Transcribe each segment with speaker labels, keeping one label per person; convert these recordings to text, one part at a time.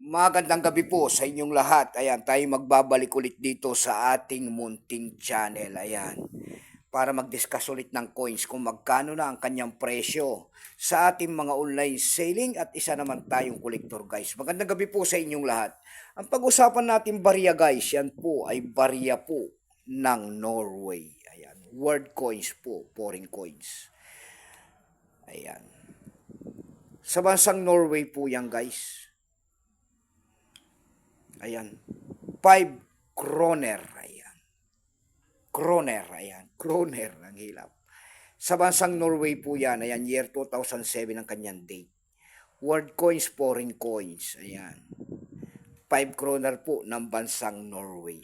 Speaker 1: Magandang gabi po sa inyong lahat. Ayan, tayo magbabalik ulit dito sa ating munting channel. Ayan, para mag-discuss ulit ng coins kung magkano na ang kanyang presyo sa ating mga online selling at isa naman tayong collector guys. Magandang gabi po sa inyong lahat. Ang pag-usapan natin barya guys, yan po ay barya po ng Norway. Ayan, world coins po, foreign coins. Ayan. Sa bansang Norway po yan guys. Ayan. 5 kroner. Ayan. Kroner. Ayan. Kroner. Ang hilap. Sa bansang Norway po yan. Ayan. Year 2007 ang kanyang date. World coins, foreign coins. Ayan. 5 kroner po ng bansang Norway.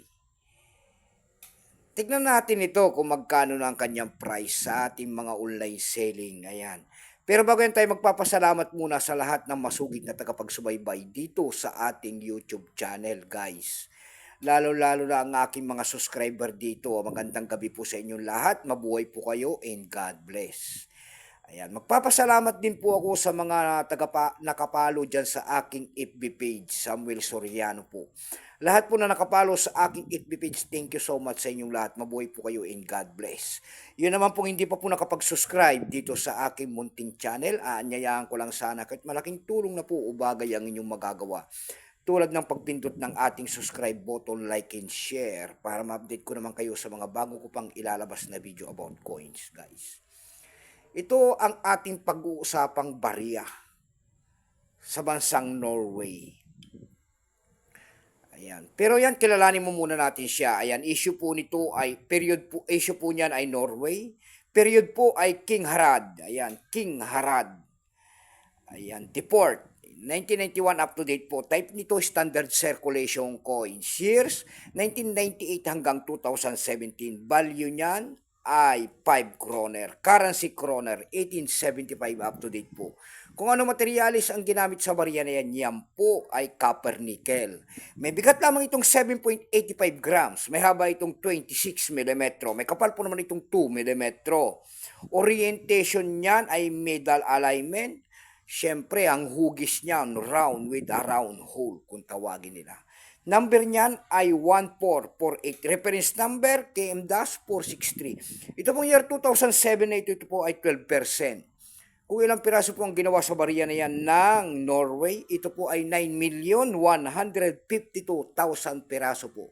Speaker 1: Tignan natin ito kung magkano na ang kanyang price sa ating mga online selling. Ayan. Pero bago yan tayo magpapasalamat muna sa lahat ng masugid na tagapagsubaybay dito sa ating YouTube channel guys. Lalo-lalo na ang aking mga subscriber dito. Magandang gabi po sa inyong lahat. Mabuhay po kayo and God bless. Ayan, magpapasalamat din po ako sa mga nakapalo dyan sa aking FB page, Samuel Soriano po. Lahat po na nakapalo sa aking FB page, thank you so much sa inyong lahat. Mabuhay po kayo and God bless. Yun naman pong hindi pa po nakapag-subscribe dito sa aking munting channel, aanyayahan ko lang sana kahit malaking tulong na po o bagay ang inyong magagawa. Tulad ng pagpindot ng ating subscribe button, like and share para ma-update ko naman kayo sa mga bago ko pang ilalabas na video about coins guys. Ito ang ating pag-uusapang barya sa bansang Norway. Ayan. Pero yan, kilalanin mo muna natin siya. Ayan, issue po nito ay, issue po niyan ay Norway. Period po ay King Harald. Ayan, King Harald. Ayan, deport. 1991 up to date po. Type nito standard circulation coins. Years, 1998 hanggang 2017. Value niyan ay 5 kroner. Currency kroner, 1875 up to date po. Kung ano materialis ang ginamit sa barya na yan po ay copper nickel. May bigat lamang itong 7.85 grams. May haba itong 26 mm. May kapal po naman itong 2 mm. Orientation niyan ay medal alignment. Siyempre, ang hugis niyan round with a round hole kung tawagin nila. Number niyan ay 1448. Reference number KM-463. Ito pong year 2007 na ito po ay 12%. Kung ilang piraso po ang ginawa sa barya na yan ng Norway, ito po ay 9,152,000 piraso po.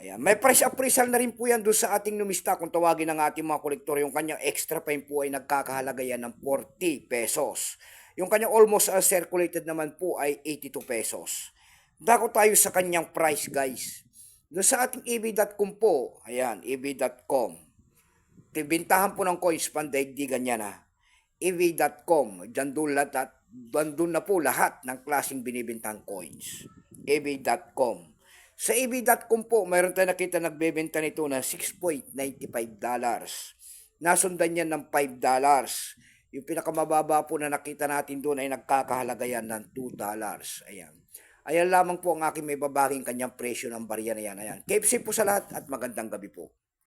Speaker 1: Ayan. May price appraisal na rin po yan doon sa ating numista kung tawagin ng ating mga kolektor. Yung kanyang extra fine po ay nagkakahalaga yan ng 40 pesos. Yung kanyang almost circulated naman po ay 82 pesos. Dako tayo sa kanyang price guys. Doon sa ating eb.com po, ayan, eb.com. Bintahan po ng coins pandaigdigan niya na. eb.com, doon na po lahat ng klaseng binibintang coins. eb.com. Sa eb.com po, mayroon tayo nakita nagbebenta nito na $6.95. Nasundan yan ng $5. Yung pinakamababa po na nakita natin doon ay nagkakahalaga yan ng $2. Ayan. Ayan lamang po ang aking may babaging kanyang presyo ng barya na yan. Ayan. Keep safe po sa lahat at magandang gabi po.